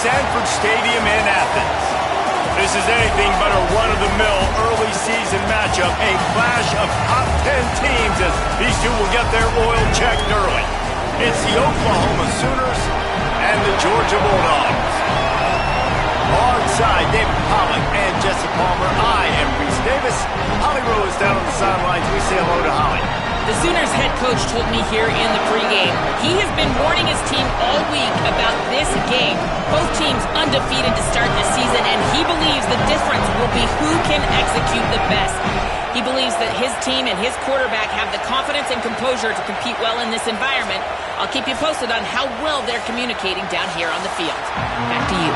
Sanford Stadium in Athens. This is anything but a run-of-the-mill early season matchup, a clash of top 10 teams as these two will get their oil checked early. It's the Oklahoma Sooners and the Georgia Bulldogs. Alongside David Pollack and Jesse Palmer, I am Reese Davis. Holly Rowe is down on the sidelines. We say hello to Holly. The Sooners head coach told me here in the pregame he has been warning his team all week about this game. Both teams undefeated to start this season, and he believes the difference will be who can execute the best. He believes that his team and his quarterback have the confidence and composure to compete well in this environment. I'll keep you posted on how well they're communicating down here on the field. Back to you.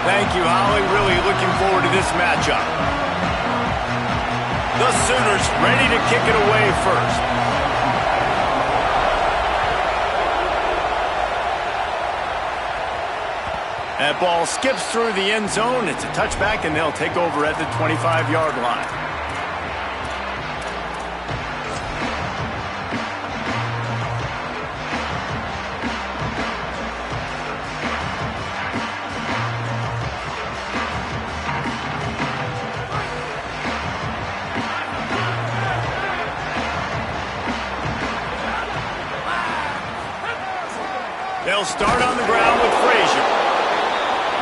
Thank you, Holly. Really looking forward to this matchup. The Sooners ready to kick it away first. That ball skips through the end zone. It's a touchback, and they'll take over at the 25-yard line. They'll start on the ground with Frazier.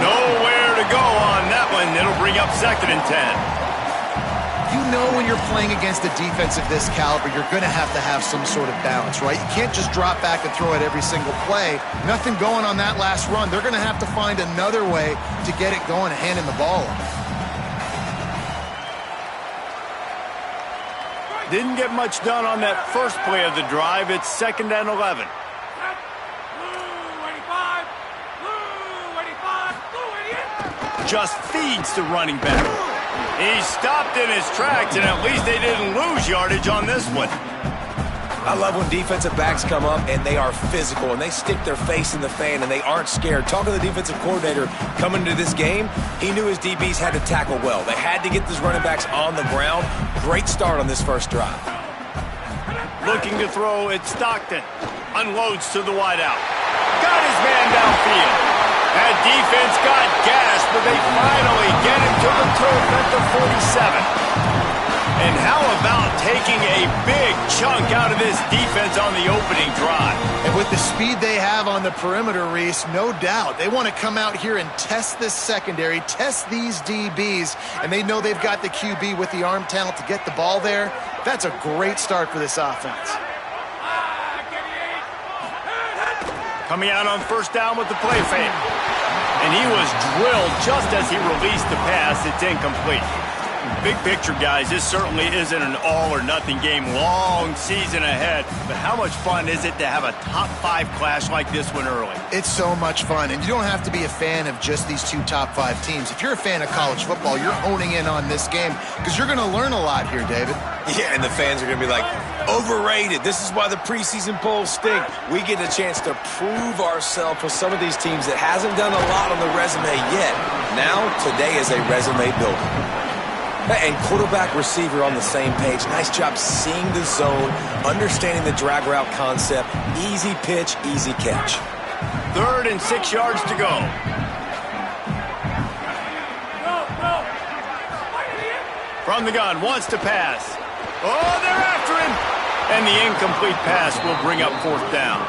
Nowhere to go on that one. It'll bring up 2nd and 10. You know when you're playing against a defense of this caliber, you're going to have some sort of balance, right? You can't just drop back and throw it every single play. Nothing going on that last run. They're going to have to find another way to get it going and handing the ball off. Didn't get much done on that first play of the drive. It's 2nd and 11. Just feeds the running back. He stopped in his tracks, and at least they didn't lose yardage on this one. I love when defensive backs come up and they are physical and they stick their face in the fan and they aren't scared. Talking to the defensive coordinator coming into this game, he knew his DBs had to tackle well. They had to get these running backs on the ground. Great start on this first drive. Looking to throw, it's Stockton. Unloads to the wideout. Got his man downfield. That defense got gassed, but they finally get him to the turf at the 47. And how about taking a big chunk out of this defense on the opening drive? And with the speed they have on the perimeter, Reese, no doubt, they want to come out here and test this secondary, test these DBs, and they know they've got the QB with the arm talent to get the ball there. That's a great start for this offense. Coming out on first down with the play fake. And he was drilled just as he released the pass. It's incomplete. Big picture, guys, this certainly isn't an all-or-nothing game. Long season ahead. But how much fun is it to have a top-5 clash like this one early? It's so much fun, and you don't have to be a fan of just these two top-5 teams. If you're a fan of college football, you're honing in on this game because you're going to learn a lot here, David. Yeah, and the fans are going to be like, overrated. This is why the preseason polls stink. We get a chance to prove ourselves with some of these teams that hasn't done a lot on the resume yet. Now, today is a resume builder. And quarterback receiver on the same page. Nice job seeing the zone, understanding the drag route concept. Easy pitch, easy catch. 3rd and 6 yards to go. From the gun, wants to pass. Oh, they're after him. And the incomplete pass will bring up 4th down.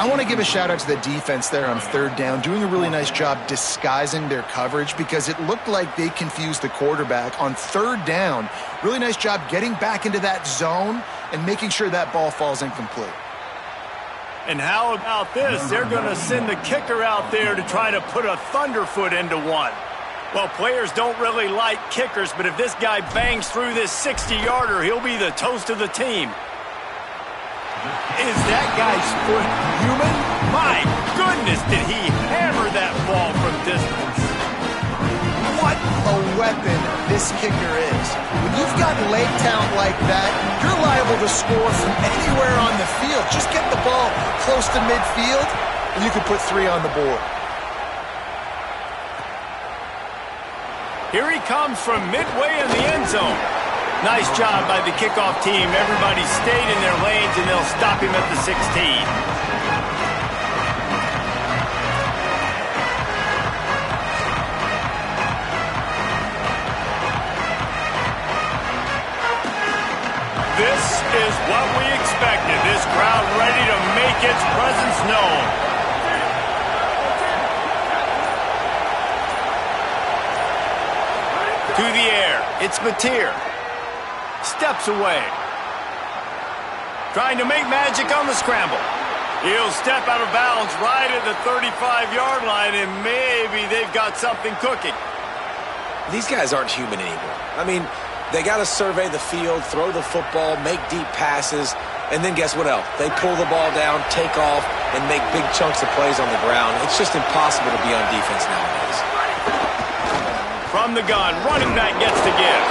I want to give a shout-out to the defense there on 3rd down, doing a really nice job disguising their coverage because it looked like they confused the quarterback on 3rd down. Really nice job getting back into that zone and making sure that ball falls incomplete. And how about this? They're going to send the kicker out there to try to put a thunderfoot into one. Well, players don't really like kickers, but if this guy bangs through this 60-yarder, he'll be the toast of the team. Is that guy's foot human? My goodness, did he hammer that ball from distance. What a weapon this kicker is. When you've got leg talent like that, you're liable to score from anywhere on the field. Just get the ball close to midfield, and you can put 3 on the board. Here he comes from midway in the end zone. Nice job by the kickoff team. Everybody stayed in their lanes, and they'll stop him at the 16. What we expected, this crowd ready to make its presence known. To the air, it's Mateer. Steps away. Trying to make magic on the scramble. He'll step out of bounds right at the 35-yard line, and maybe they've got something cooking. These guys aren't human anymore. I mean, they got to survey the field, throw the football, make deep passes, and then guess what else? They pull the ball down, take off, and make big chunks of plays on the ground. It's just impossible to be on defense nowadays. From the gun, running back gets to give.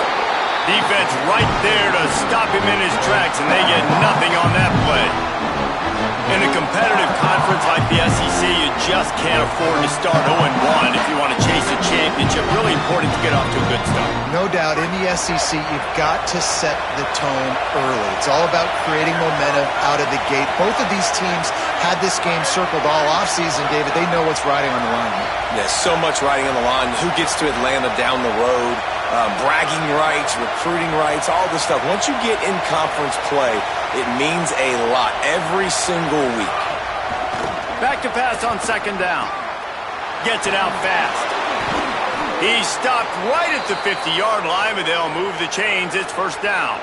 Defense right there to stop him in his tracks, and they get nothing on that play. In a competitive conference like the SEC, you just can't afford to start 0-1 if you want to chase a championship. Really important to get off to a good start. No doubt, in the SEC, you've got to set the tone early. It's all about creating momentum out of the gate. Both of these teams had this game circled all offseason, David. They know what's riding on the line. There's so much riding on the line. Who gets to Atlanta down the road? Bragging rights, recruiting rights, all this stuff. Once you get in conference play, it means a lot every single week. Back to pass on second down. Gets it out fast. He's stopped right at the 50-yard line, but they'll move the chains. It's first down.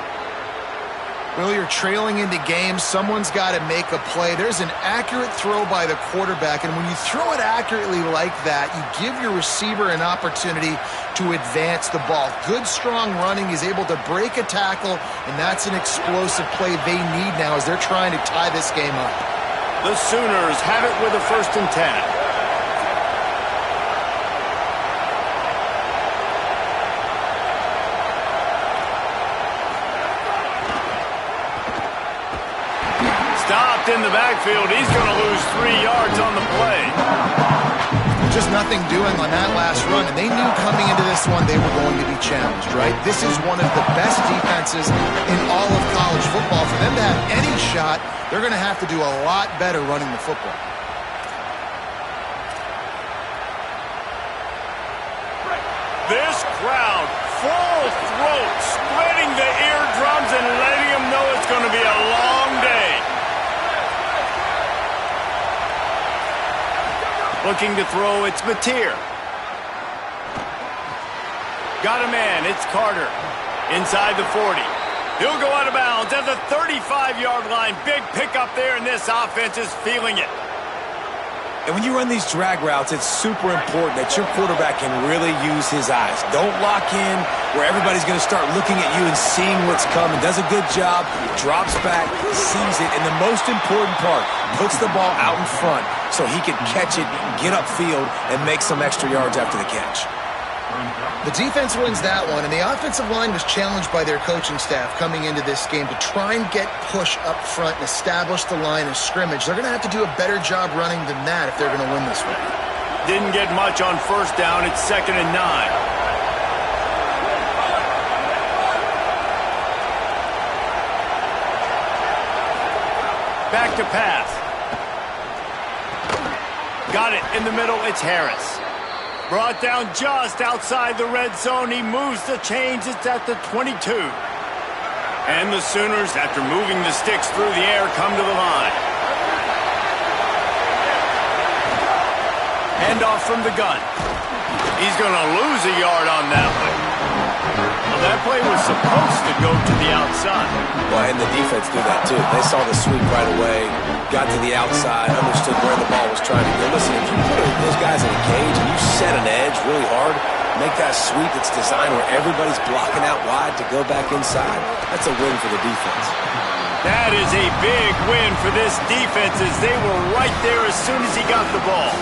Well, you're trailing into games. Someone's got to make a play. There's an accurate throw by the quarterback, and when you throw it accurately like that, you give your receiver an opportunity to advance the ball. Good, strong running. He's able to break a tackle, and that's an explosive play they need now as they're trying to tie this game up. The Sooners have it with a 1st and 10. Stopped in the backfield. He's going to lose 3 yards on the play. Just nothing doing on that last run, and they knew coming into this one they were going to be challenged, right? This is one of the best defenses in all of college football. For them to have any shot, they're going to have to do a lot better running the football. This crowd, full throat, splitting the eardrums and letting them know it's going to be a long day. Looking to throw, it's Mateer. Got a man, it's Carter. Inside the 40. He'll go out of bounds at the 35-yard line. Big pickup there, and this offense is feeling it. And when you run these drag routes, it's super important that your quarterback can really use his eyes. Don't lock in where everybody's going to start looking at you and seeing what's coming. Does a good job, drops back, sees it, and the most important part, puts the ball out in front so he can catch it, get upfield, and make some extra yards after the catch. The defense wins that one, and the offensive line was challenged by their coaching staff coming into this game to try and get push up front and establish the line of scrimmage. They're going to have to do a better job running than that if they're going to win this one. Didn't get much on first down. It's 2nd and 9. Back to pass. Got it in the middle. It's Harris. Brought down just outside the red zone. He moves the chains. It's at the 22. And the Sooners, after moving the sticks through the air, come to the line. Handoff from the gun. He's going to lose a yard on that one. Well, that play was supposed to go to the outside. Well, and the defense did that too. They saw the sweep right away, got to the outside, understood where the ball was trying to go. Listen, if you put those guys in a cage and you set an edge really hard, make that sweep that's designed where everybody's blocking out wide to go back inside, that's a win for the defense. That is a big win for this defense as they were right there as soon as he got the ball.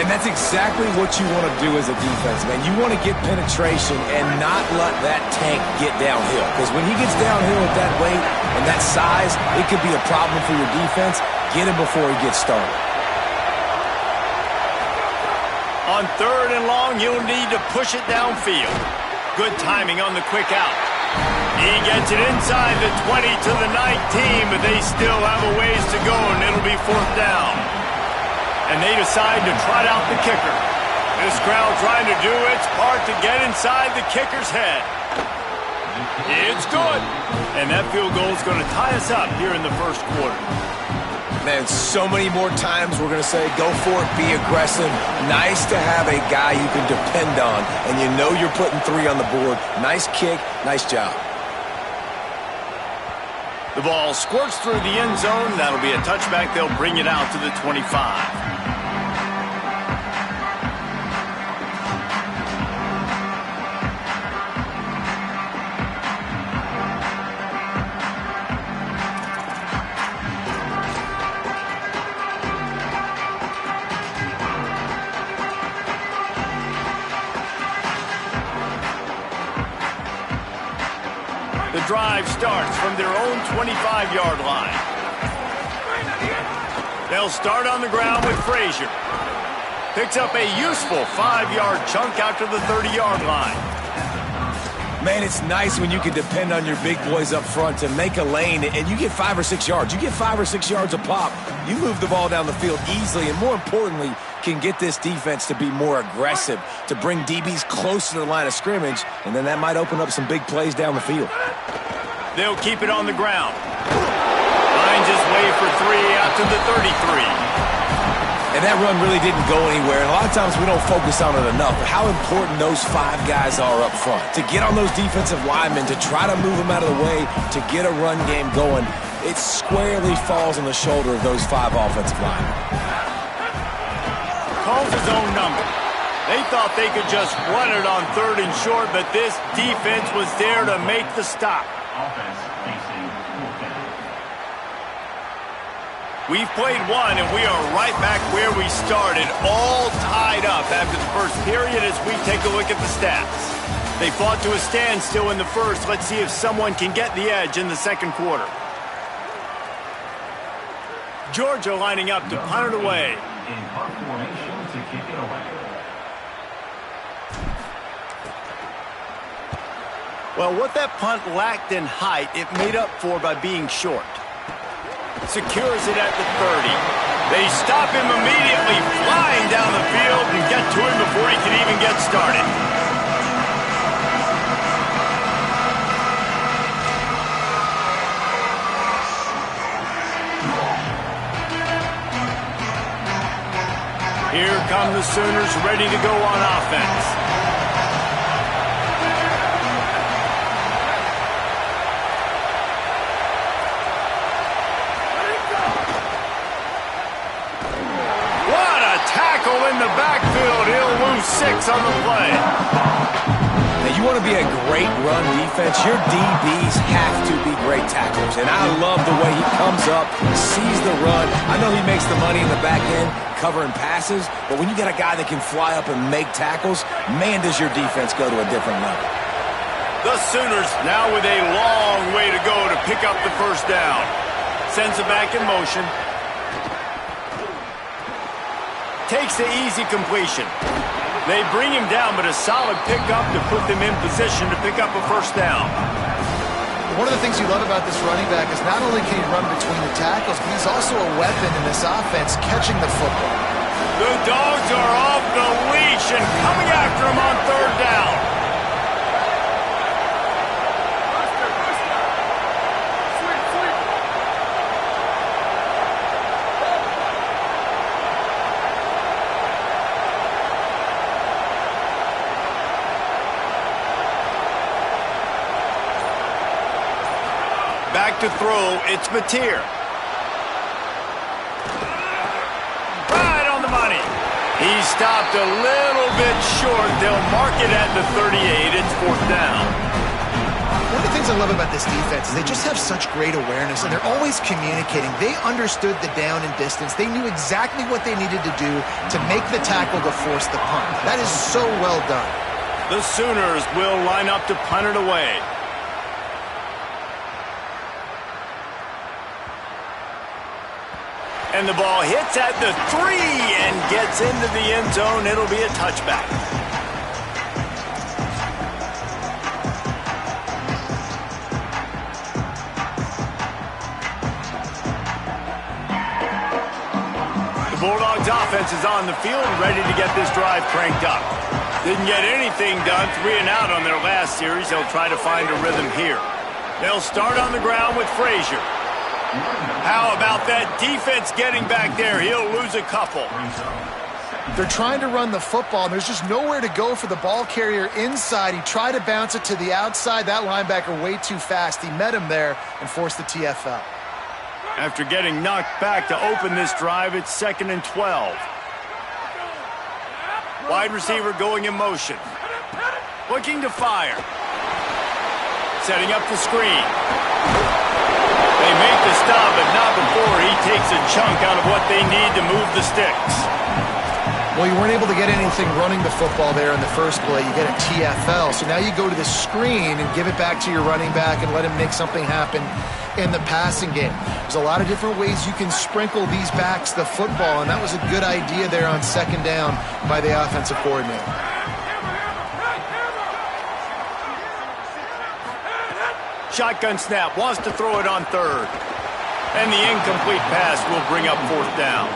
And that's exactly what you want to do as a defense, man. You want to get penetration and not let that tank get downhill. Because when he gets downhill at that weight and that size, it could be a problem for your defense. Get him before he gets started. On 3rd and long, you'll need to push it downfield. Good timing on the quick out. He gets it inside the 20 to the 19, but they still have a ways to go, and it'll be 4th down. And they decide to trot out the kicker. This crowd trying to do its part to get inside the kicker's head. It's good. And that field goal is going to tie us up here in the first quarter. Man, so many more times we're going to say, go for it, be aggressive. Nice to have a guy you can depend on, and you know you're putting 3 on the board. Nice kick, nice job. The ball squirts through the end zone. That'll be a touchback. They'll bring it out to the 25. The drive starts from their own 25-yard line. They'll start on the ground with Frazier. Picks up a useful 5-yard chunk out to the 30-yard line. Man, it's nice when you can depend on your big boys up front to make a lane, and you get 5 or 6 yards. You get 5 or 6 yards a pop. You move the ball down the field easily, and more importantly, can get this defense to be more aggressive, to bring DBs close to the line of scrimmage, and then that might open up some big plays down the field. They'll keep it on the ground. Line just way for 3 out to the 33. And that run really didn't go anywhere. And a lot of times we don't focus on it enough, but how important those 5 guys are up front. To get on those defensive linemen, to try to move them out of the way, to get a run game going, it squarely falls on the shoulder of those 5 offensive linemen. Calls his own number. They thought they could just run it on 3rd and short, but this defense was there to make the stop. We've played one, and we are right back where we started, all tied up after the first period as we take a look at the stats. They fought to a standstill in the first. Let's see if someone can get the edge in the second quarter. Georgia lining up to punt it away. In punt formation to kick it away. Well, what that punt lacked in height, it made up for by being short. Secures it at the 30. They stop him immediately, flying down the field and get to him before he can even get started. Here come the Sooners ready to go on offense. In the backfield, he'll lose 6 on the play. Now, you want to be a great run defense, your DBs have to be great tacklers. And I love the way he comes up, sees the run. I know he makes the money in the back end, covering passes, but when you got a guy that can fly up and make tackles, man, does your defense go to a different level. The Sooners now with a long way to go to pick up the first down. Sends it back in motion. Takes the easy completion. They bring him down, but a solid pickup to put them in position to pick up a first down. One of the things you love about this running back is not only can he run between the tackles, but he's also a weapon in this offense catching the football. The Dogs are off the leash and coming after him on 3rd down. Back to throw, it's Mateer. Right on the money. He stopped a little bit short. They'll mark it at the 38. It's 4th down. One of the things I love about this defense is they just have such great awareness, and they're always communicating. They understood the down and distance. They knew exactly what they needed to do to make the tackle to force the punt. That is so well done. The Sooners will line up to punt it away. And the ball hits at the 3 and gets into the end zone. It'll be a touchback. The Bulldogs offense is on the field, ready to get this drive cranked up. Didn't get anything done, 3 and out on their last series. They'll try to find a rhythm here. They'll start on the ground with Frazier. How about that defense getting back there? He'll lose a couple. They're trying to run the football, and there's just nowhere to go for the ball carrier inside. He tried to bounce it to the outside. That linebacker way too fast. He met him there and forced the TFL. After getting knocked back to open this drive, it's 2nd and 12. Wide receiver going in motion. Looking to fire. Setting up the screen. They make the stop, but not before he takes a chunk out of what they need to move the sticks. Well, you weren't able to get anything running the football there in the first play. You get a TFL. So now you go to the screen and give it back to your running back and let him make something happen in the passing game. There's a lot of different ways you can sprinkle these backs the football, and that was a good idea there on 2nd down by the offensive coordinator. Shotgun snap, wants to throw it on 3rd. And the incomplete pass will bring up 4th down.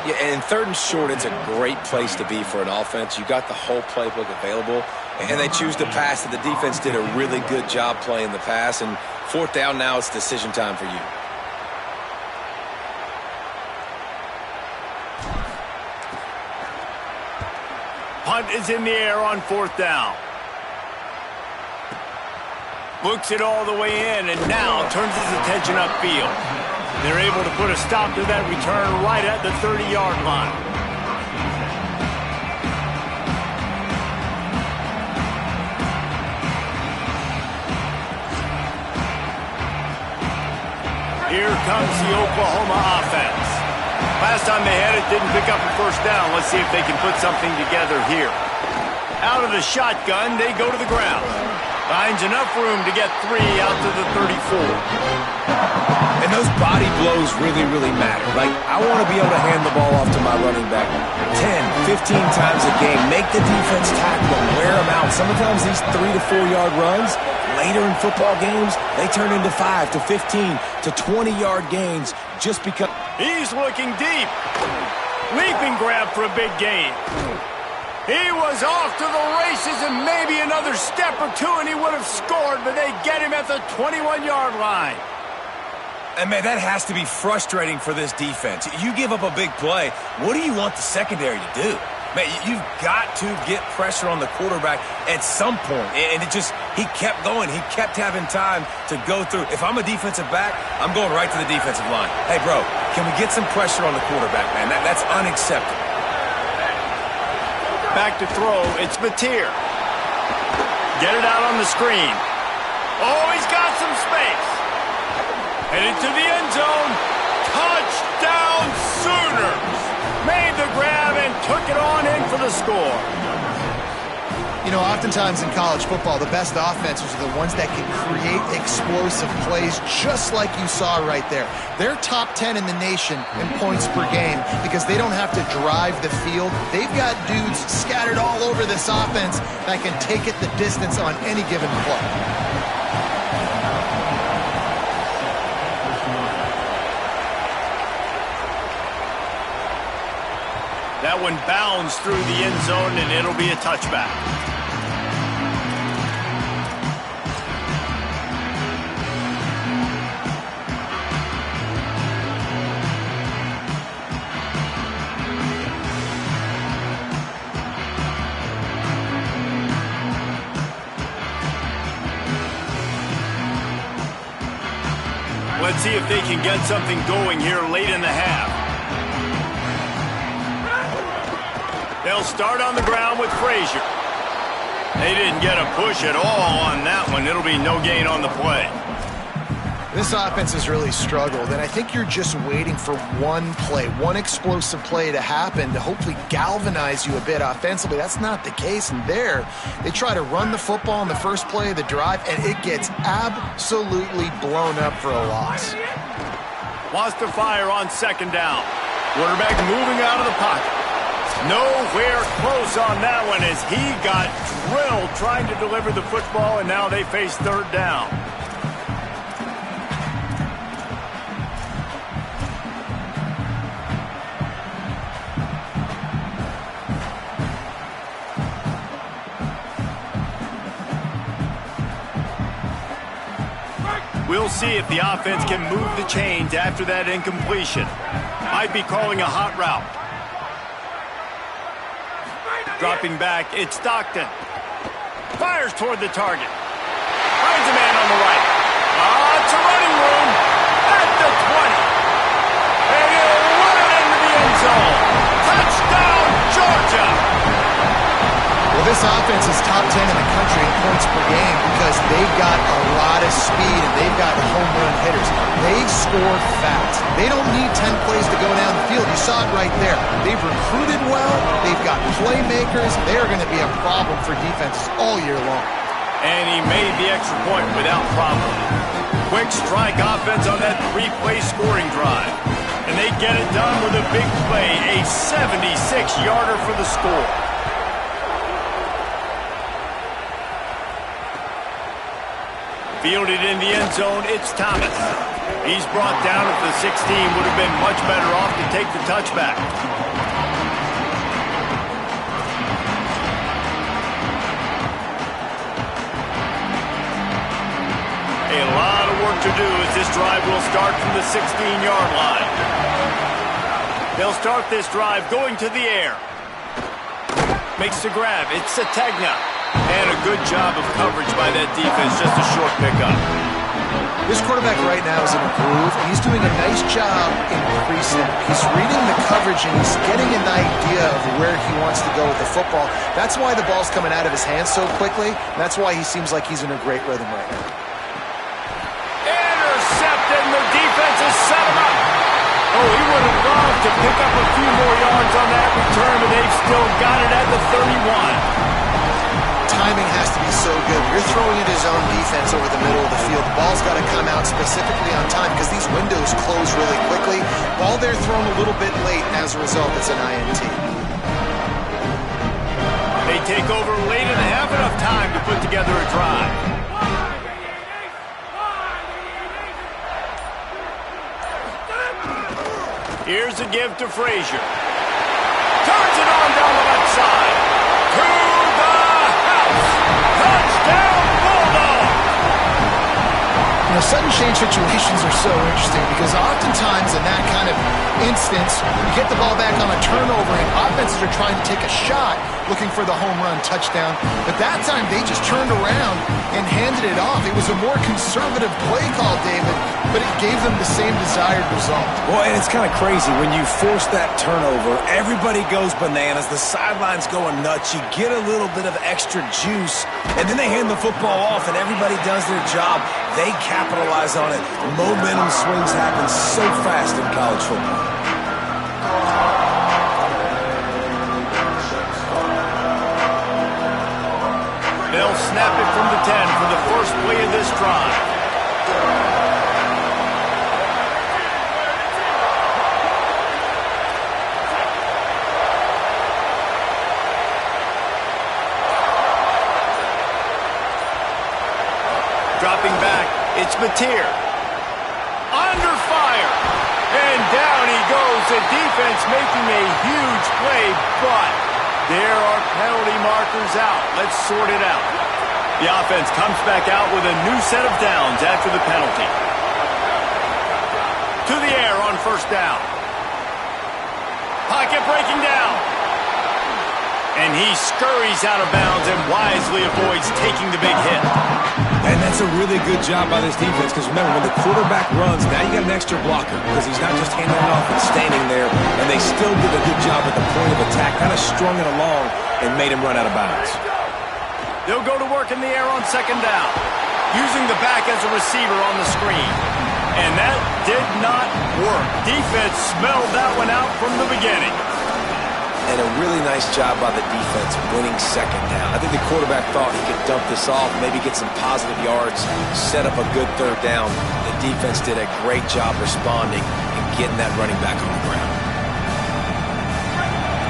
Yeah, and 3rd and short, it's a great place to be for an offense. You got the whole playbook available, and they choose to pass it. The defense did a really good job playing the pass, and 4th down now, it's decision time for you. Punt is in the air on 4th down. Looks it all the way in, and now turns his attention upfield. They're able to put a stop to that return right at the 30-yard line. Here comes the Oklahoma offense. Last time they had it, didn't pick up a 1st down. Let's see if they can put something together here. Out of the shotgun, they go to the ground. Finds enough room to get 3 out to the 34. And those body blows really, really matter. Like, I want to be able to hand the ball off to my running back 10, 15 times a game. Make the defense tackle them, wear them out. Sometimes these 3 to 4 yard runs, later in football games, they turn into 5 to 15 to 20-yard gains just because. He's looking deep. Leaping grab for a big gain. He was off to the races and maybe another step or two and he would have scored, but they get him at the 21-yard line. And, man, that has to be frustrating for this defense. You give up a big play. What do you want the secondary to do? Man, you've got to get pressure on the quarterback at some point. And it just, he kept going. He kept having time to go through. If I'm a defensive back, I'm going right to the defensive line. Hey, bro, can we get some pressure on the quarterback, man? That's unacceptable. Back to throw, it's Mateer. Get it out on the screen. Oh, he's got some space. Headed to the end zone. Touchdown Sooners. Made the grab and took it on in for the score. You know, oftentimes in college football, the best offenses are the ones that can create explosive plays just like you saw right there. They're top 10 in the nation in points per game because they don't have to drive the field. They've got dudes scattered all over this offense that can take it the distance on any given play. That one bounds through the end zone, and it'll be a touchback. Let's see if they can get something going here late in the half. They'll start on the ground with Frazier. They didn't get a push at all on that one. It'll be no gain on the play. This offense has really struggled, and I think you're just waiting for one play, one explosive play to happen to hopefully galvanize you a bit offensively. That's not the case, and there, they try to run the football in the first play of the drive, and it gets absolutely blown up for a loss. Wants to fire on 2nd down. Quarterback moving out of the pocket. Nowhere close on that one as he got drilled trying to deliver the football, and now they face 3rd down. We'll see if the offense can move the chains after that incompletion. Might be calling a hot route. Dropping back, it's Stockton. Fires toward the target. Finds a man on the right. It's a running room at the 20. And he'll run it into the end zone. Touchdown, Georgia! Well, this offense is top 10 in the country in points per game because they've got a lot of speed and they've got home run hitters. They score fast. They don't need 10 plays to go down the field. You saw it right there. They've recruited well. They've got playmakers. They are going to be a problem for defenses all year long. And he made the extra point without problem. Quick strike offense on that 3-play scoring drive. And they get it done with a big play, a 76-yarder for the score. Fielded in the end zone, it's Thomas. He's brought down at the 16, would have been much better off to take the touchback. A lot of work to do as this drive will start from the 16-yard line. They'll start this drive going to the air. Makes the grab, it's Sategna. And a good job of coverage by that defense, just a short pickup. This quarterback right now is in a groove, and he's doing a nice job increasing. He's reading the coverage, and he's getting an idea of where he wants to go with the football. That's why the ball's coming out of his hands so quickly. And that's why he seems like he's in a great rhythm right now. Intercepted, and the defense has set him up. Oh, he would have loved to pick up a few more yards on that return, but they've still got it at the 31. Timing has to be so good. You're throwing at his own defense over the middle of the field. The ball's got to come out specifically on time because these windows close really quickly. Ball there thrown a little bit late, and as a result, it's an INT. They take over late and have enough time to put together a drive. Here's a give to Frazier. Turns it on down the left side. To the house. Touchdown, Bulldog! You know, sudden change situations are so interesting because oftentimes in that kind of instance, you get the ball back on a turnover and offenses are trying to take a shot looking for the home run touchdown. But that time they just turned around and handed it off. It was a more conservative play call, David, but it gave them the same desired result. Well, and it's kind of crazy. When you force that turnover, everybody goes bananas. The sideline's going nuts. You get a little bit of extra juice, and then they hand the football off, and everybody does their job. They capitalize on it. Momentum swings happen so fast in college football. They'll snap it from the 10 for the first play of this drive. Dropping back, it's Mateer. Under fire. And down he goes. The defense making a huge play, but there are penalty markers out. Let's sort it out. The offense comes back out with a new set of downs after the penalty. To the air on first down. Pocket breaking down. And he scurries out of bounds and wisely avoids taking the big hit. And that's a really good job by this defense because remember, when the quarterback runs, now you got an extra blocker because he's not just handing it off and standing there. And they still did a good job at the point of attack, kind of strung it along and made him run out of bounds. They'll go to work in the air on second down, using the back as a receiver on the screen. And that did not work. Defense smelled that one out from the beginning. And a really nice job by the defense winning second down. I think the quarterback thought he could dump this off, maybe get some positive yards, set up a good third down. The defense did a great job responding and getting that running back on the ground.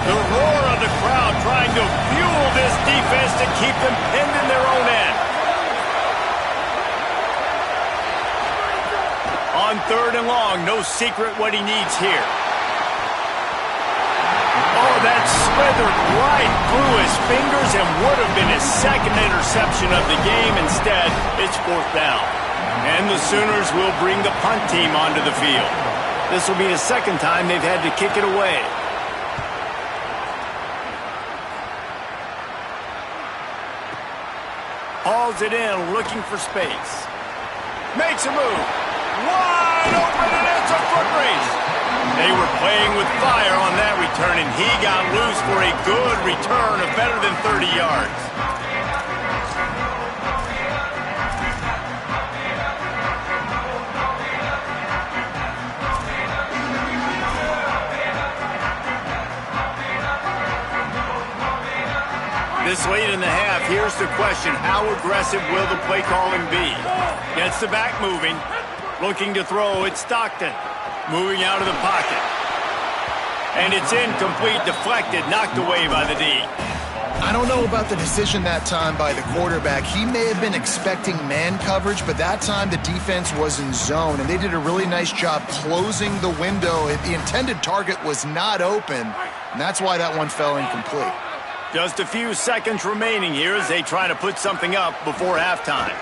The roar of the crowd trying to fuel this defense to keep them pinned in their own end. On third and long, no secret what he needs here. Oh, that slithered right through his fingers and would have been his second interception of the game. Instead, it's fourth down. And the Sooners will bring the punt team onto the field. This will be the second time they've had to kick it away. Hauls it in, looking for space. Makes a move. Wide open, and it's a foot race. They were playing with fire on that return, and he got loose for a good return of better than 30 yards. This late in the half, here's the question. How aggressive will the play calling be? Gets the back moving. Looking to throw. It's Stockton. Moving out of the pocket. And it's incomplete, deflected, knocked away by the D. I don't know about the decision that time by the quarterback. He may have been expecting man coverage, but that time the defense was in zone, and they did a really nice job closing the window. The intended target was not open, and that's why that one fell incomplete. Just a few seconds remaining here as they try to put something up before halftime.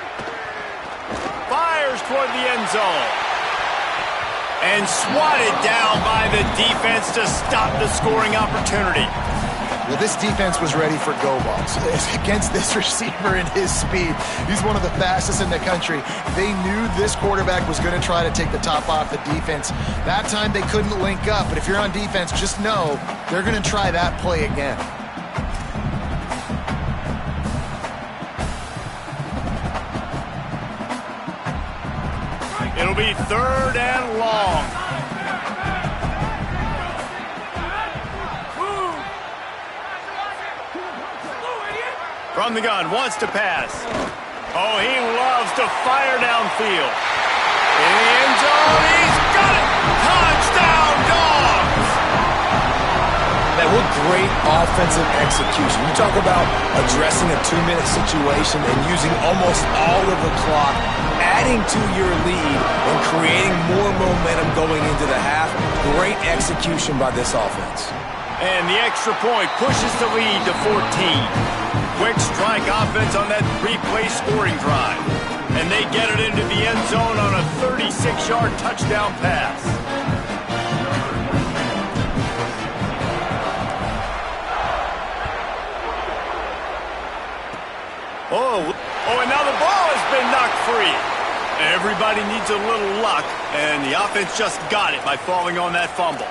Fires toward the end zone. And swatted down by the defense to stop the scoring opportunity. Well, this defense was ready for go balls. Against this receiver and his speed, he's one of the fastest in the country. They knew this quarterback was going to try to take the top off the defense. That time they couldn't link up, but if you're on defense, just know they're going to try that play again. It'll be 3rd and long. From the gun, wants to pass. Oh, he loves to fire downfield. In the end zone, he's got it! Touchdown, Dogs! Man, what great offensive execution. You talk about addressing a 2-minute situation and using almost all of the clock, adding to your lead and creating more momentum going into the half. Great execution by this offense. And the extra point pushes the lead to 14. Quick strike offense on that 3-play scoring drive. And they get it into the end zone on a 36-yard touchdown pass. And now the ball has been knocked free. Everybody needs a little luck, and the offense just got it by falling on that fumble.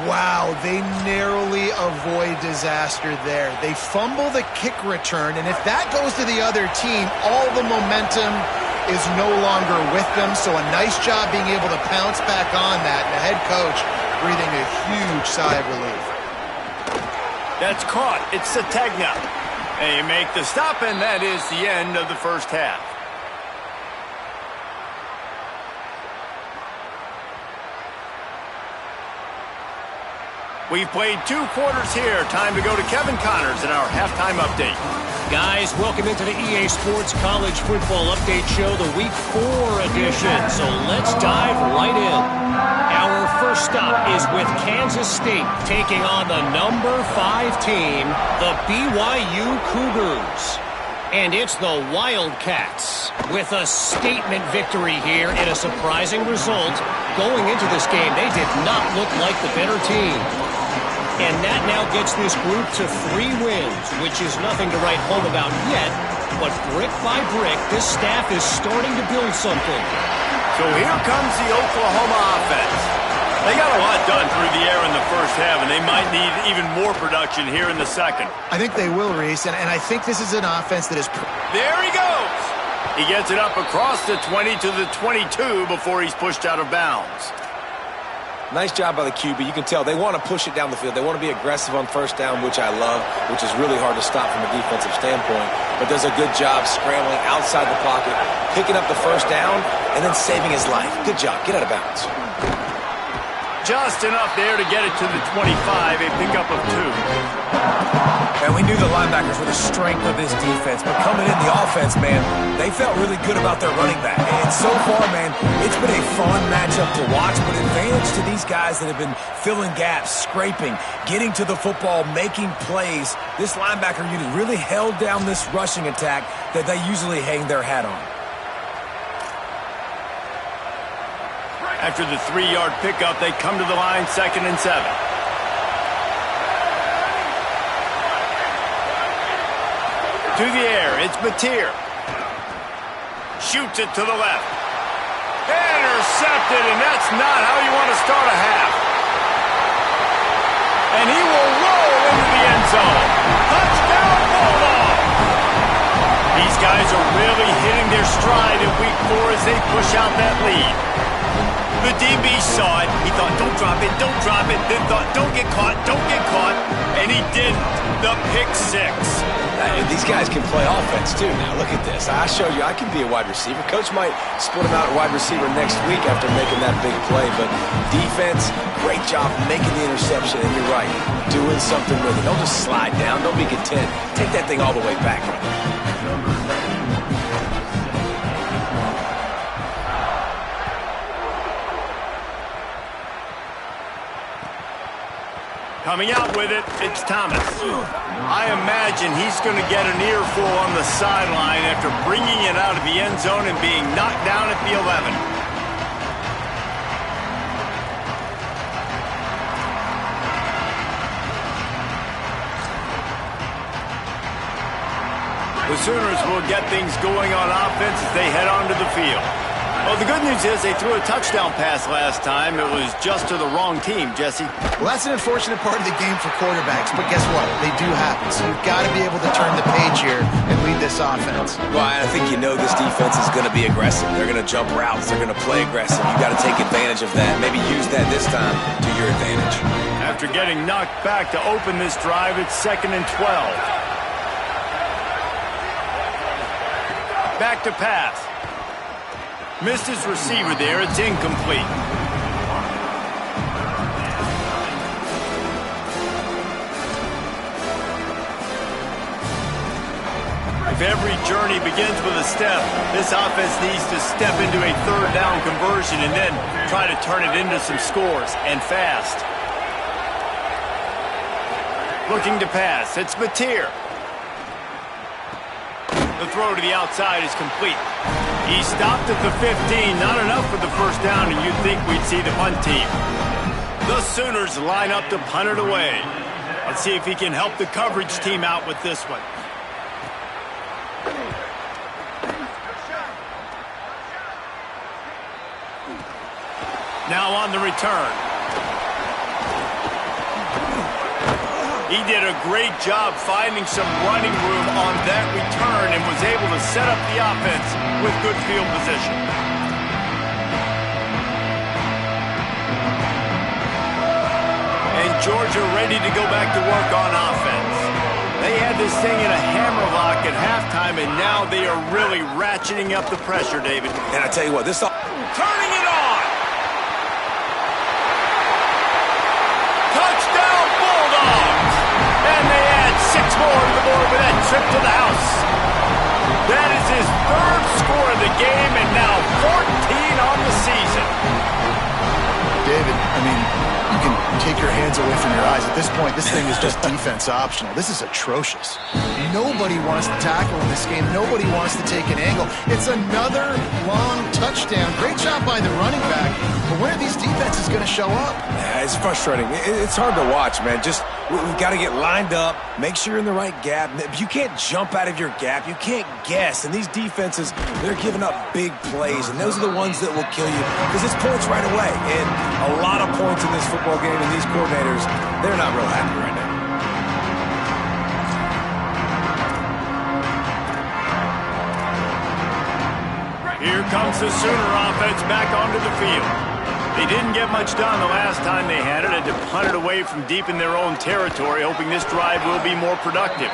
Wow, they narrowly avoid disaster there. They fumble the kick return, and if that goes to the other team, all the momentum is no longer with them. So a nice job being able to pounce back on that, and the head coach breathing a huge sigh of relief. That's caught. It's Sategna. They make the stop, and that is the end of the first half. We've played 2 quarters here. Time to go to Kevin Connors in our halftime update. Guys, welcome into the EA Sports College Football Update Show, the Week 4 edition. So let's dive right in. Our first stop is with Kansas State taking on the number 5 team, the BYU Cougars. And it's the Wildcats with a statement victory here in a surprising result. Going into this game, they did not look like the better team. And that now gets this group to 3 wins, which is nothing to write home about yet. But brick by brick, this staff is starting to build something. So here comes the Oklahoma offense. They got a lot done through the air in the first half, and they might need even more production here in the second. I think they will, Reese, and I think this is an offense that is... There he goes! He gets it up across the 20 to the 22 before he's pushed out of bounds. Nice job by the QB. You can tell they want to push it down the field. They want to be aggressive on first down, which I love, which is really hard to stop from a defensive standpoint. But does a good job scrambling outside the pocket, picking up the first down, and then saving his life. Good job. Get out of bounds. Just enough there to get it to the 25, a pickup of 2. And we knew the linebackers were the strength of this defense, but coming in the offense, man, they felt really good about their running back. And so far, man, it's been a fun matchup to watch, but advantage to these guys that have been filling gaps, scraping, getting to the football, making plays. This linebacker unit really held down this rushing attack that they usually hang their hat on. After the 3-yard pickup, they come to the line, 2nd and 7. To the air, it's Mateer. Shoots it to the left. Intercepted, and that's not how you want to start a half. And he will roll into the end zone. Touchdown, Bulldog! These guys are really hitting their stride in week 4 as they push out that lead. The DB saw it. He thought, don't drop it, don't drop it. Then thought, don't get caught, don't get caught. And he didn't. The pick 6. These guys can play offense, too. Now, look at this. I showed you I can be a wide receiver. Coach might split him out at wide receiver next week after making that big play. But defense, great job making the interception. And you're right, doing something with it. Don't just slide down. Don't be content. Take that thing all the way back. Coming out with it, it's Thomas. I imagine he's going to get an earful on the sideline after bringing it out of the end zone and being knocked down at the 11. The Sooners will get things going on offense as they head onto the field. Well, the good news is they threw a touchdown pass last time. It was just to the wrong team, Jesse. Well, that's an unfortunate part of the game for quarterbacks, but guess what? They do happen, so you've got to be able to turn the page here and lead this offense. Well, I think you know this defense is going to be aggressive. They're going to jump routes. They're going to play aggressive. You got to take advantage of that. Maybe use that this time to your advantage. After getting knocked back to open this drive, it's 2nd and 12. Back to pass. Missed his receiver there. It's incomplete. If every journey begins with a step, this offense needs to step into a 3rd down conversion and then try to turn it into some scores, and fast. Looking to pass. It's Mateer. The throw to the outside is complete. He stopped at the 15. Not enough for the 1st down, and you'd think we'd see the punt team. The Sooners line up to punt it away. Let's see if he can help the coverage team out with this one. Now on the return. He did a great job finding some running room on that return and was able to set up the offense with good field position. And Georgia ready to go back to work on offense. They had this thing in a hammerlock at halftime, and now they are really ratcheting up the pressure, David. And I tell you what, this turning it on. Touchdown, Bulldogs! And they add 6 more to the board with that trip to the house. That is his 3rd score of the game, and now 14 on the season. David, I mean, you can take your hands away from your eyes. At this point, this thing is just defense optional. This is atrocious. Nobody wants to tackle in this game. Nobody wants to take an angle. It's another long touchdown. Great job by the running back. But when are these defenses going to show up? Yeah, it's frustrating. It's hard to watch, man. We've got to get lined up, make sure you're in the right gap. You can't jump out of your gap. You can't guess. And these defenses, they're giving up big plays, and those are the ones that will kill you because it's points right away. And a lot of points in this football game, and these coordinators, they're not real happy right now. Here comes the Sooner offense back onto the field. They didn't get much done the last time they had it. Had to punt it away from deep in their own territory, hoping this drive will be more productive.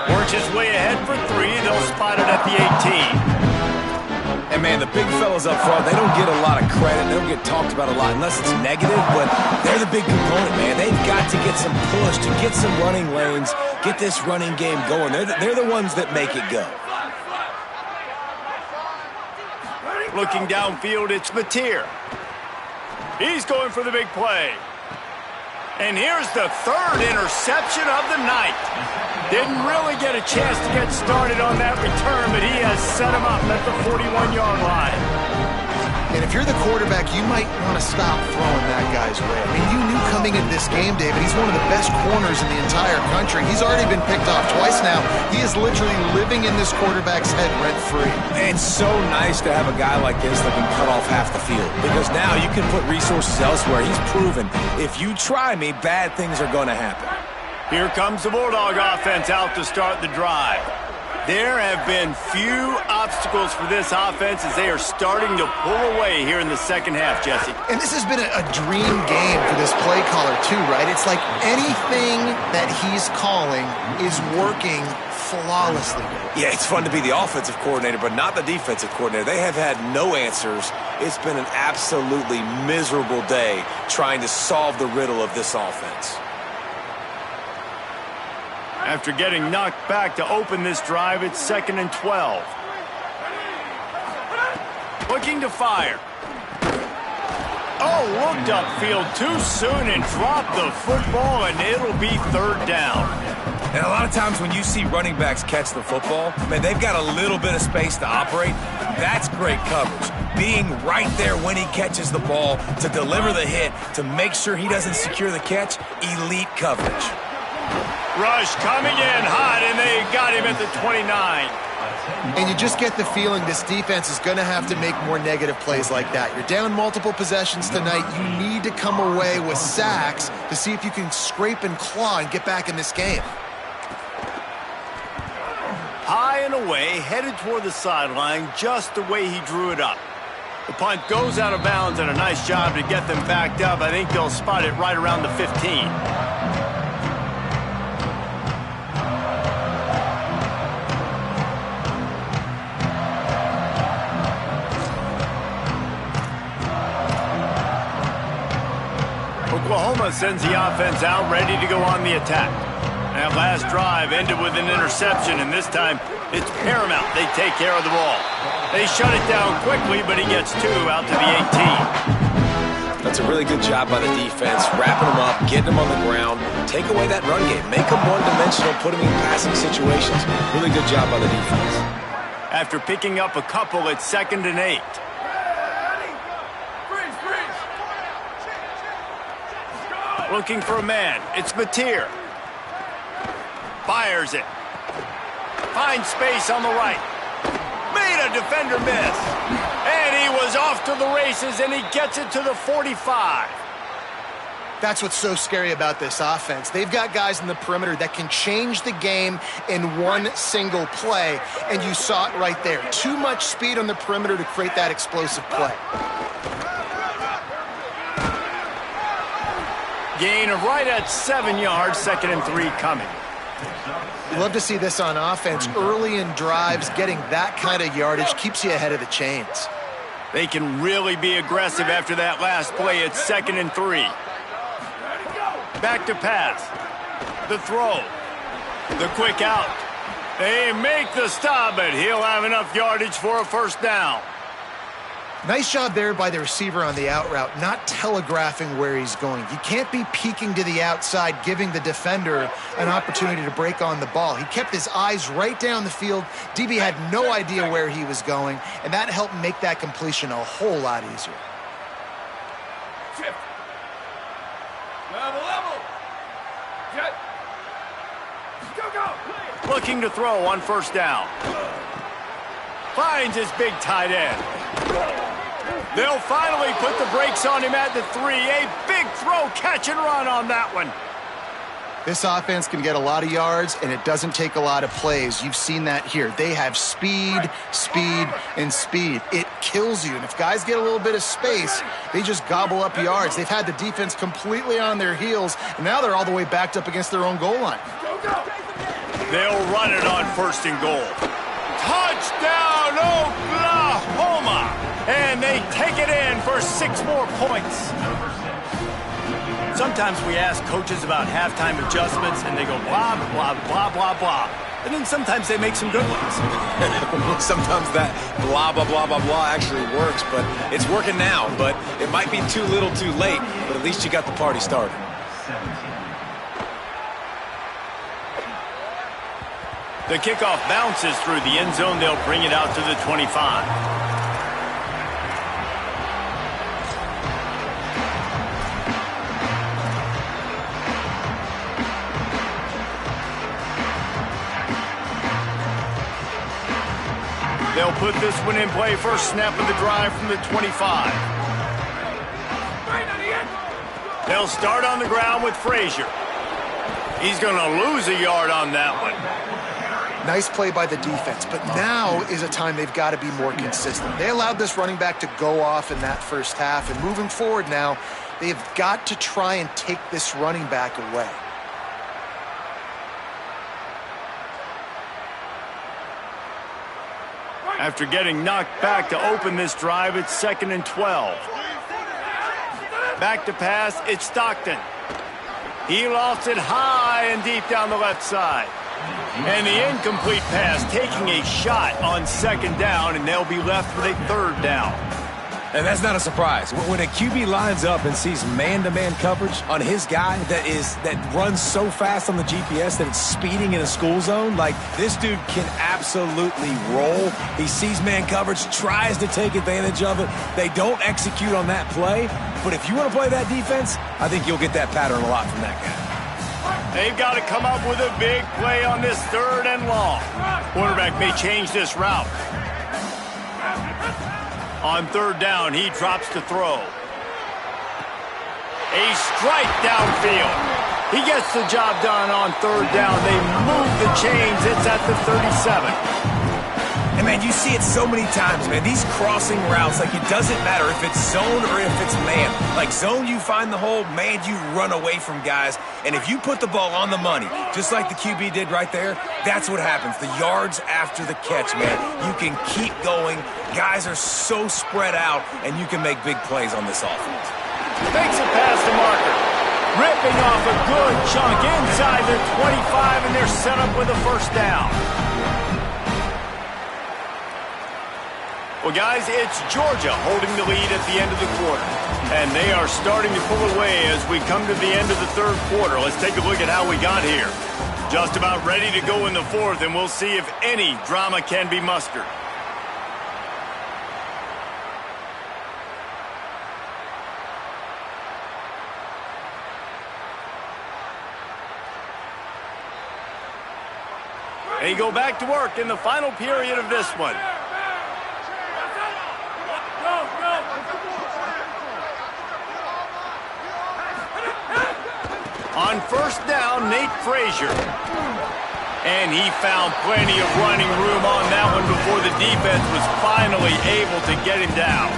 Works his way ahead for 3. They'll spot it at the 18. And, man, the big fellas up front, they don't get a lot of credit. They don't get talked about a lot unless it's negative, but they're the big component, man. They've got to get some push, to get some running lanes, get this running game going. They're the ones that make it go. Looking downfield, it's Mateer. He's going for the big play. And here's the 3rd interception of the night. Didn't really get a chance to get started on that return, but he has set him up at the 41-yard line. And if you're the quarterback, you might want to stop throwing that guy's way. I mean, you knew coming into this game, David, he's one of the best corners in the entire country. He's already been picked off twice now. He is literally living in this quarterback's head rent-free. It's so nice to have a guy like this that can cut off half the field, because now you can put resources elsewhere. He's proven if you try me, bad things are going to happen. Here comes the Bulldog offense out to start the drive. There have been few obstacles for this offense as they are starting to pull away here in the second half, Jesse. And this has been a dream game for this play caller too, right? It's like anything that he's calling is working flawlessly. Yeah, it's fun to be the offensive coordinator, but not the defensive coordinator. They have had no answers. It's been an absolutely miserable day trying to solve the riddle of this offense. After getting knocked back to open this drive, it's 2nd and 12. Looking to fire. Oh, looked upfield too soon and dropped the football, and it'll be 3rd down. And a lot of times when you see running backs catch the football, man, they've got a little bit of space to operate. That's great coverage. Being right there when he catches the ball to deliver the hit, to make sure he doesn't secure the catch, elite coverage. Rush coming in hot, and they got him at the 29. And you just get the feeling this defense is going to have to make more negative plays like that. You're down multiple possessions tonight. You need to come away with sacks to see if you can scrape and claw and get back in this game. High and away, headed toward the sideline, just the way he drew it up. The punt goes out of bounds, and a nice job to get them backed up. I think they'll spot it right around the 15. Oklahoma sends the offense out, ready to go on the attack. That last drive ended with an interception, and this time it's paramount they take care of the ball. They shut it down quickly, but he gets 2 out to the 18. That's a really good job by the defense, wrapping them up, getting them on the ground, take away that run game, make them one-dimensional, put them in passing situations. Really good job by the defense. After picking up a couple, it's 2nd and 8. Looking for a man. It's Mateer. Fires it. Finds space on the right. Made a defender miss. And he was off to the races, and he gets it to the 45. That's what's so scary about this offense. They've got guys in the perimeter that can change the game in one single play, and you saw it right there. Too much speed on the perimeter to create that explosive play. Gain of right at 7 yards, 2nd and 3 coming. You love to see this on offense. Early in drives, getting that kind of yardage keeps you ahead of the chains. They can really be aggressive after that last play. It's 2nd and 3. Back to pass. The throw. The quick out. They make the stop, but he'll have enough yardage for a 1st down. Nice job there by the receiver on the out route, not telegraphing where he's going. You can't be peeking to the outside, giving the defender an opportunity to break on the ball. He kept his eyes right down the field. DB had no idea where he was going, and that helped make that completion a whole lot easier. Shift. Level. Jet. Go. Looking to throw on 1st down. Finds his big tight end. They'll finally put the brakes on him at the 3. A big throw, catch and run on that one. This offense can get a lot of yards, and it doesn't take a lot of plays. You've seen that here. They have speed, and speed. It kills you, and if guys get a little bit of space, they just gobble up yards. They've had the defense completely on their heels, and now they're all the way backed up against their own goal line. They'll run it on 1st and goal. Touchdown, Oklahoma! And they take it in for 6 more points. Sometimes we ask coaches about halftime adjustments, and they go blah, blah, blah, blah, blah. And then sometimes they make some good ones. Sometimes that blah, blah, blah, blah, blah actually works, but it's working now. But it might be too little too late, but at least you got the party started. The kickoff bounces through the end zone. They'll bring it out to the 25. They'll put this one in play first snap of the drive from the 25. They'll start on the ground with Frazier. He's going to lose a yard on that one. Nice play by the defense, but now is a time they've got to be more consistent. They allowed this running back to go off in that first half, and moving forward now, they've got to try and take this running back away. After getting knocked back to open this drive, it's 2nd and 12. Back to pass, it's Stockton. He lost it high and deep down the left side. And the incomplete pass taking a shot on 2nd down, and they'll be left with a 3rd down. And that's not a surprise. When a QB lines up and sees man-to-man coverage on his guy that runs so fast on the GPS that it's speeding in a school zone, like this dude can absolutely roll. He sees man coverage, tries to take advantage of it. They don't execute on that play. But if you want to play that defense, I think you'll get that pattern a lot from that guy. They've got to come up with a big play on this 3rd and long. Quarterback may change this route. On 3rd down, he drops to throw. A strike downfield. He gets the job done on 3rd down. They move the chains. It's at the 37. And, man, you see it so many times, man. These crossing routes, like, it doesn't matter if it's zone or if it's man. Like, zone, you find the hole. Man, you run away from guys. And if you put the ball on the money, just like the QB did right there, that's what happens. The yards after the catch, man. You can keep going. Guys are so spread out, and you can make big plays on this offense. Makes it past the marker. Ripping off a good chunk inside their 25, and they're set up with a 1st down. Well, guys, it's Georgia holding the lead at the end of the quarter. And they are starting to pull away as we come to the end of the 3rd quarter. Let's take a look at how we got here. Just about ready to go in the 4th, and we'll see if any drama can be mustered. They go back to work in the final period of this one. On 1st down, Nate Frazier. And he found plenty of running room on that one before the defense was finally able to get him down.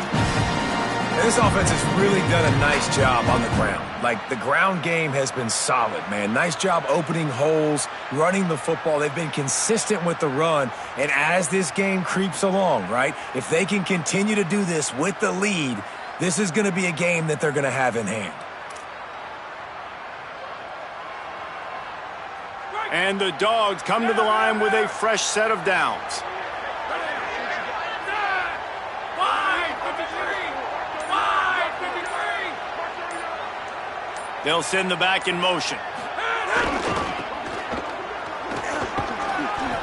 And this offense has really done a nice job on the ground. Like, the ground game has been solid, man. Nice job opening holes, running the football. They've been consistent with the run. And as this game creeps along, right, if they can continue to do this with the lead, this is going to be a game that they're going to have in hand. And the Dogs come to the line with a fresh set of downs. They'll send the back in motion.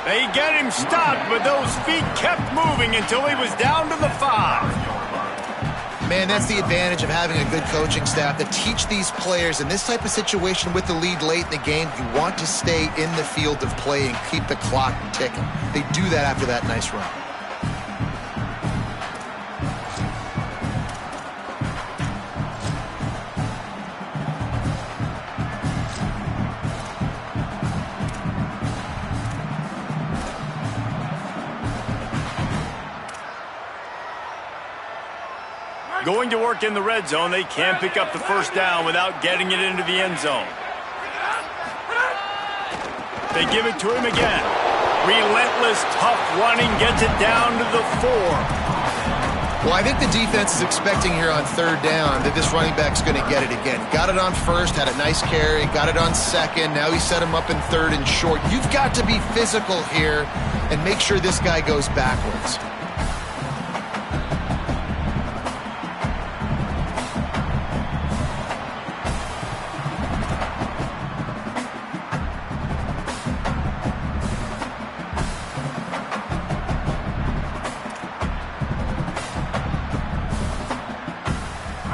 They get him stopped, but those feet kept moving until he was down to the 5. Man, that's the advantage of having a good coaching staff that teach these players in this type of situation with the lead late in the game. You want to stay in the field of play and keep the clock ticking. They do that after that nice run. Going to work in the red zone, they can't pick up the 1st down without getting it into the end zone. They give it to him again. Relentless, tough running, gets it down to the 4. Well, I think the defense is expecting here on 3rd down that this running back's going to get it again. Got it on 1st, had a nice carry, got it on 2nd. Now he set him up in 3rd and short. You've got to be physical here and make sure this guy goes backwards.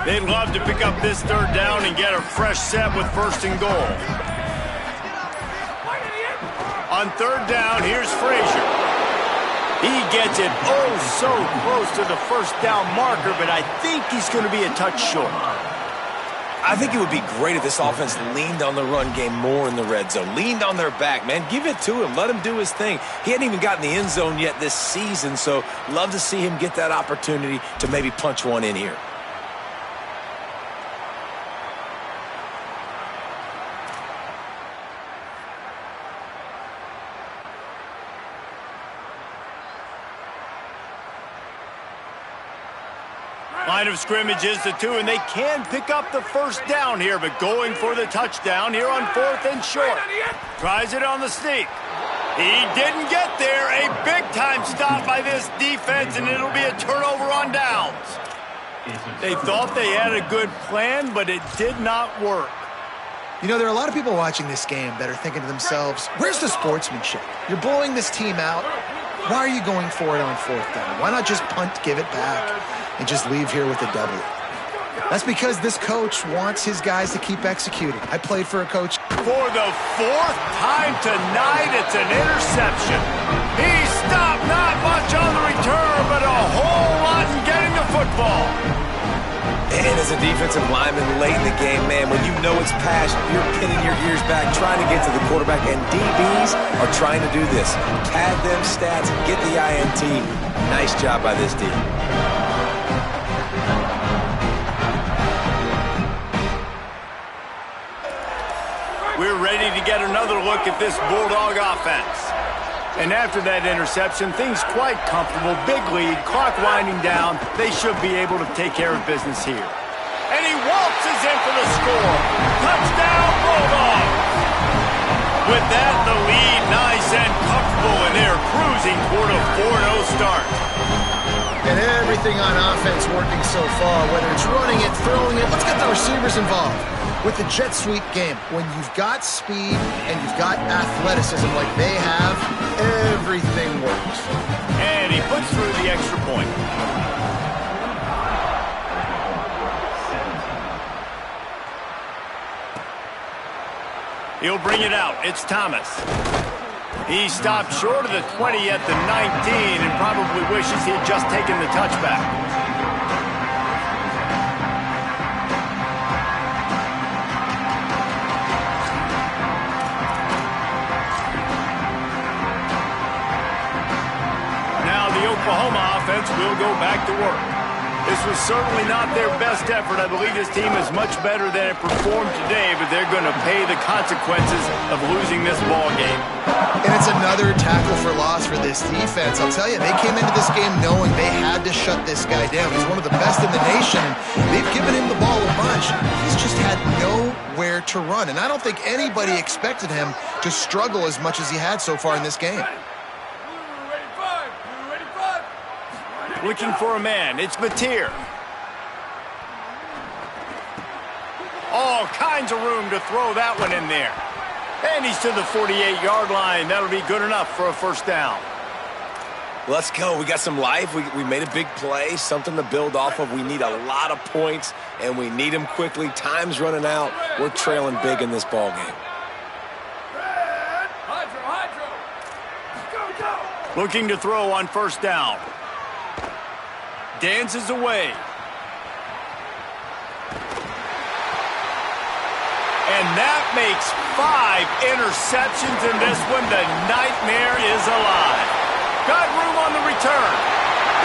They'd love to pick up this 3rd down and get a fresh set with 1st and goal. On 3rd down, here's Frazier. He gets it so close to the first down marker, but I think he's going to be a touch short. I think it would be great if this offense leaned on the run game more in the red zone. Leaned on their back, man. Give it to him. Let him do his thing. He hadn't even gotten the end zone yet this season, so love to see him get that opportunity to maybe punch one in here. Line of scrimmage is the 2, and they can pick up the first down here, but going for the touchdown here on 4th and short. Tries it on the sneak. He didn't get there. A big-time stop by this defense, and it'll be a turnover on downs. They thought they had a good plan, but it did not work. You know, there are a lot of people watching this game that are thinking to themselves, where's the sportsmanship? You're blowing this team out. Why are you going for it on 4th down? Why not just punt, give it back, and just leave here with a W? That's because this coach wants his guys to keep executing. I played for a coach. For the 4th time tonight, it's an interception. He stopped not much on the return, but a whole lot in getting the football. And as a defensive lineman late in the game, man, when you know it's passed, you're pinning your ears back, trying to get to the quarterback, and DBs are trying to do this. Pad them stats, get the INT. Nice job by this D. We're ready to get another look at this Bulldog offense. And after that interception, things quite comfortable. Big lead, clock winding down. They should be able to take care of business here. And he waltzes in for the score. Touchdown, Bulldogs! With that, the lead nice and comfortable, and they're cruising toward a 4-0 start. And everything on offense working so far, whether it's running it, throwing it. Let's get the receivers involved. With the jet sweep game, when you've got speed and you've got athleticism like they have, everything works. And he puts through the extra point. He'll bring it out. It's Thomas. He stopped short of the 20 at the 19 and probably wishes he had just taken the touchback. Oklahoma offense will go back to work. This was certainly not their best effort. I believe this team is much better than it performed today, but they're going to pay the consequences of losing this ball game. And it's another tackle for loss for this defense. I'll tell you, they came into this game knowing they had to shut this guy down. He's one of the best in the nation, and they've given him the ball a bunch. He's just had nowhere to run, and I don't think anybody expected him to struggle as much as he had so far in this game. Looking for a man. It's Mateer. All kinds of room to throw that one in there. And he's to the 48-yard line. That'll be good enough for a first down. Let's go. We got some life. We made a big play, something to build off of. We need a lot of points, and we need them quickly. Time's running out. We're trailing big in this ball game. Looking to throw on first down. Dances away. And that makes 5 interceptions in this one. The nightmare is alive. Got room on the return.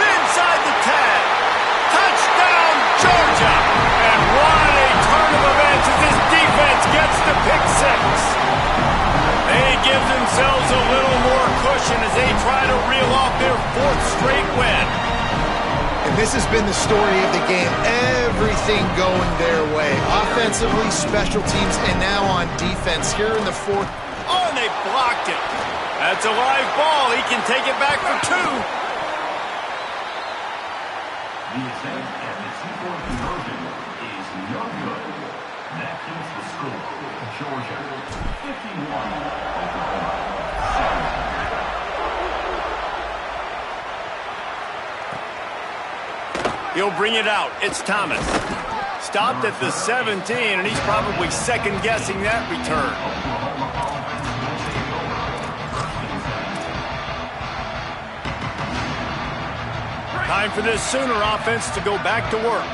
Inside the 10. Touchdown, Georgia. And what a turn of events as this defense gets the pick 6. They give themselves a little more cushion as they try to reel off their 4th straight win. And this has been the story of the game. Everything going their way. Offensively, special teams, and now on defense here in the 4th. Oh, and they blocked it. That's a live ball. He can take it back for 2. The attempt at the two-point conversion is no good. That keeps the score. Georgia 51, Oklahoma 7. He'll bring it out. It's Thomas. Stopped at the 17, and he's probably second-guessing that return. Time for this Sooner offense to go back to work.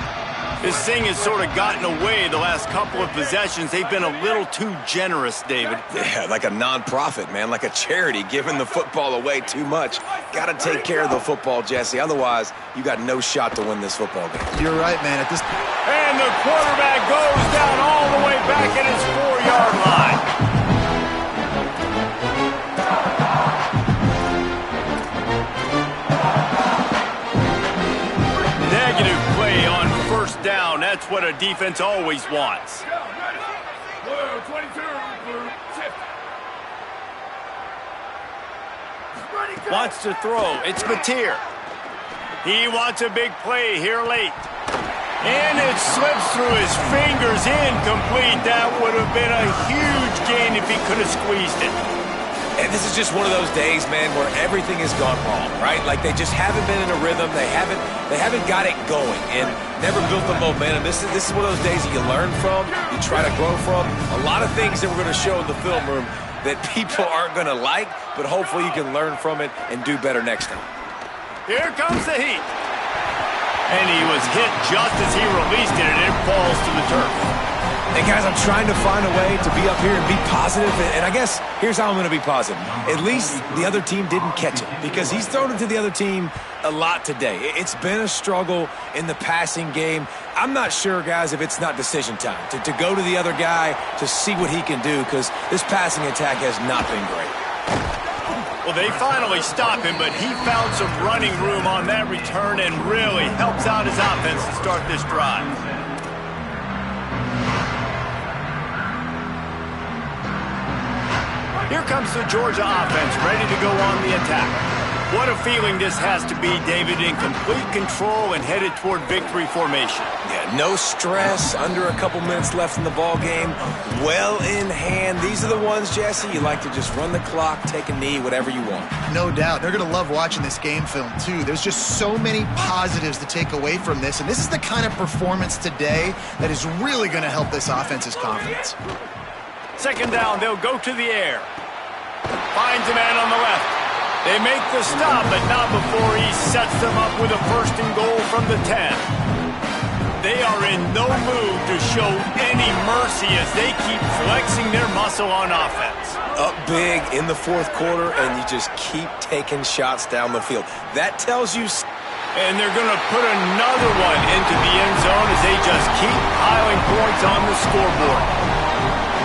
This thing has sort of gotten away the last couple of possessions. They've been a little too generous, David. Yeah, like a non-profit, man, like a charity, giving the football away too much. Got to take care of the football, Jesse. Otherwise, you got no shot to win this football game. You're right, man. At this, and the quarterback goes down all the way back at his 4-yard line. Negative play on first down. That's what a defense always wants. Wants to throw. It's Mateer. He wants a big play here late. And it slips through his fingers, incomplete. That would have been a huge gain if he could have squeezed it. And this is just one of those days, man, where everything has gone wrong, right? Like they just haven't been in a rhythm. They haven't got it going and never built the momentum. This is one of those days that you learn from, you try to grow from. A lot of things that we're going to show in the film room that people aren't going to like, but hopefully you can learn from it and do better next time. Here comes the heat. And he was hit just as he released it, and it falls to the turf. And guys, I'm trying to find a way to be up here and be positive, and I guess here's how I'm going to be positive. At least the other team didn't catch it, because he's thrown it to the other team a lot today. It's been a struggle in the passing game. I'm not sure, guys, if it's not decision time, to go to the other guy to see what he can do, because this passing attack has not been great. Well, they finally stop him, but he found some running room on that return and really helps out his offense to start this drive. Here comes the Georgia offense, ready to go on the attack. What a feeling this has to be, David, in complete control and headed toward victory formation. Yeah, no stress, under a couple minutes left in the ball game, well in hand. These are the ones, Jesse, you like to just run the clock, take a knee, whatever you want. no doubt. They're going to love watching this game film, too. There's just so many positives to take away from this, and this is the kind of performance today that is really going to help this offense's confidence. Second down, they'll go to the air. Finds a man on the left. They make the stop, but not before he sets them up with a first and goal from the 10. They are in no mood to show any mercy as they keep flexing their muscle on offense. Up big in the fourth quarter, and you just keep taking shots down the field. That tells you... And they're going to put another one into the end zone as they just keep piling points on the scoreboard.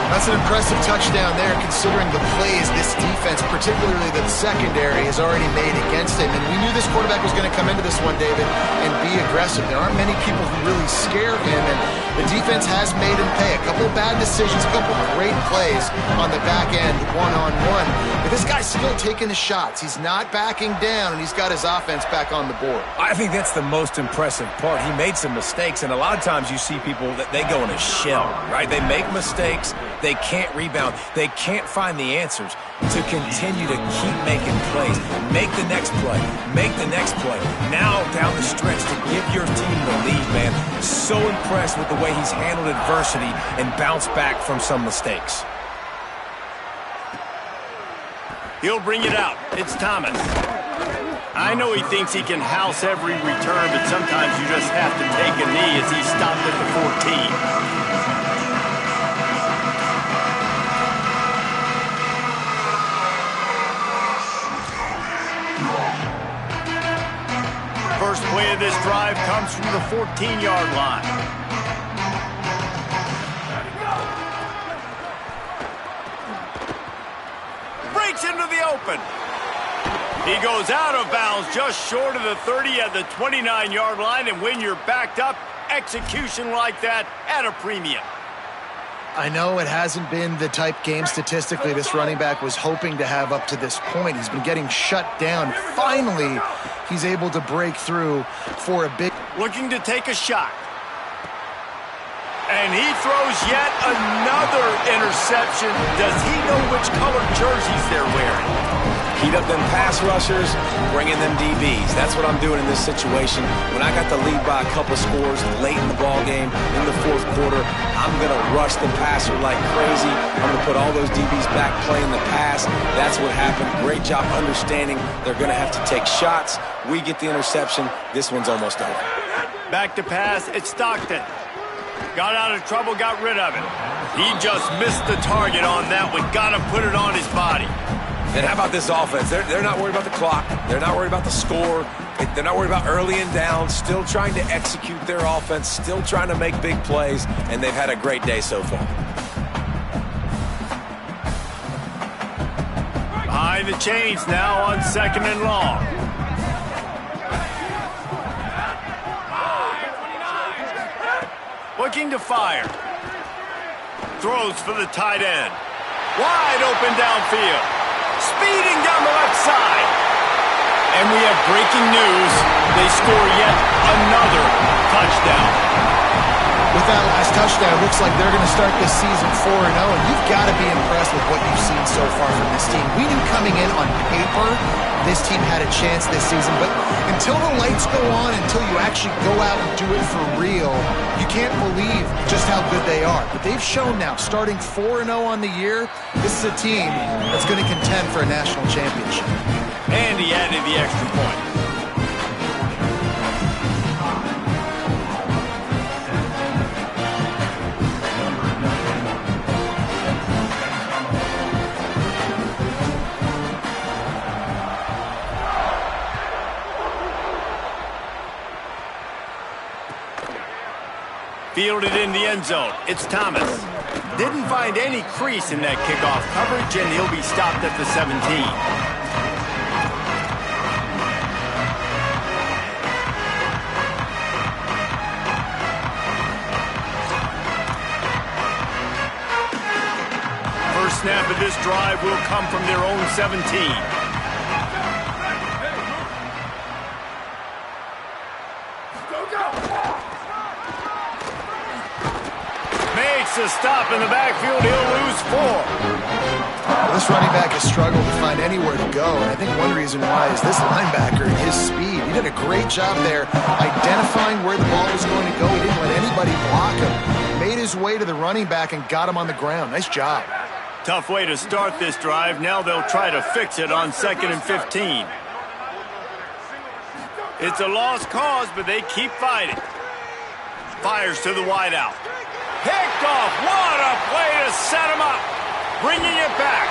That's an impressive touchdown there, considering the plays this defense, particularly the secondary, has already made against him. And we knew this quarterback was going to come into this one, David, and be aggressive. There aren't many people who really scare him, and the defense has made him pay. A couple of bad decisions, a couple of great plays on the back end, one-on-one. But this guy's still taking the shots. He's not backing down, and he's got his offense back on the board. I think that's the most impressive part. He made some mistakes, and a lot of times you see people that they go in a shell, right? They make mistakes. They can't rebound. They can't find the answers to continue to keep making plays. Make the next play. Make the next play. Now down the stretch to give your team the lead, man. So impressed with the way he's handled adversity and bounced back from some mistakes. He'll bring it out. It's Thomas. I know he thinks he can house every return, but sometimes you just have to take a knee as he stopped at the 14. First play of this drive comes from the 14-yard line. Breaks into the open. He goes out of bounds just short of the 30 at the 29-yard line, and when you're backed up, execution like that at a premium. I know it hasn't been the type game statistically this running back was hoping to have up to this point. He's been getting shut down. Finally, he's able to break through for a big... Looking to take a shot. And he throws yet another interception. Does he know which colored jerseys they're wearing? Heat up them pass rushers, bring in them DBs. That's what I'm doing in this situation. When I got the lead by a couple scores late in the ball game, in the fourth quarter, I'm going to rush the passer like crazy. I'm going to put all those DBs back playing the pass. That's what happened. Great job understanding they're going to have to take shots. We get the interception. This one's almost over. Back to pass. It's Stockton. Got out of trouble, got rid of it. He just missed the target on that one. Got to put it on his body. And how about this offense? They're not worried about the clock. They're not worried about the score. They're not worried about early and down. Still trying to execute their offense. Still trying to make big plays. And they've had a great day so far. Behind the chains now on 2nd and long. Looking to fire. Throws for the tight end. Wide open downfield. Speeding down the left side. And we have breaking news. They score yet another touchdown. With that last touchdown, it looks like they're going to start this season 4-0, and you've got to be impressed with what you've seen so far from this team. We knew coming in on paper this team had a chance this season, but until the lights go on, until you actually go out and do it for real, you can't believe just how good they are. But they've shown now, starting 4-0 on the year, this is a team that's going to contend for a national championship. And he added the extra point. Fielded in the end zone. It's Thomas. Didn't find any crease in that kickoff coverage, and he'll be stopped at the 17. First snap of this drive will come from their own 17. A stop in the backfield, he'll lose 4. This running back has struggled to find anywhere to go, and I think one reason why is this linebacker and his speed. He did a great job there identifying where the ball was going to go. He didn't let anybody block him. Made his way to the running back and got him on the ground. Nice job. Tough way to start this drive. Now they'll try to fix it on 2nd and 15. It's a lost cause, but they keep fighting. Fires to the wideout. Picked off. What a play to set him up. Bringing it back.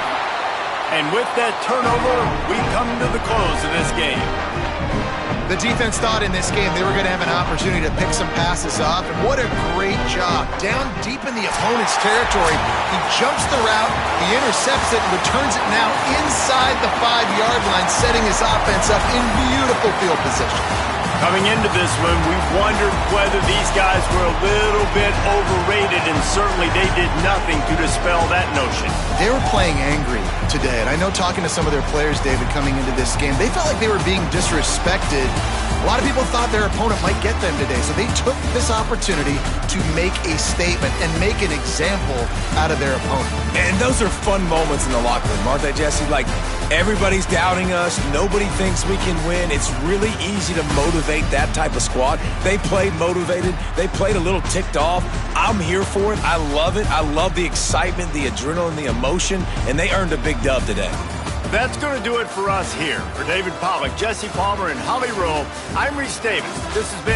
And with that turnover, we come to the close of this game. The defense thought in this game they were going to have an opportunity to pick some passes off, and what a great job. Down deep in the opponent's territory, he jumps the route, he intercepts it, and returns it now inside the 5-yard line, setting his offense up in beautiful field position. Coming into this one, we wondered whether these guys were a little bit overrated, and certainly they did nothing to dispel that notion. They were playing angry today, and I know talking to some of their players, David, coming into this game, they felt like they were being disrespected. A lot of people thought their opponent might get them today, so they took this opportunity to make a statement and make an example out of their opponent. And those are fun moments in the locker room, aren't they, Jesse? Like, everybody's doubting us. Nobody thinks we can win. It's really easy to motivate that type of squad. They played motivated. They played a little ticked off. I'm here for it. I love it. I love the excitement, the adrenaline, the emotion, and they earned a big dub today. That's going to do it for us here. For David Pollack, Jesse Palmer, and Holly Rowe, I'm Reese Davis. This has been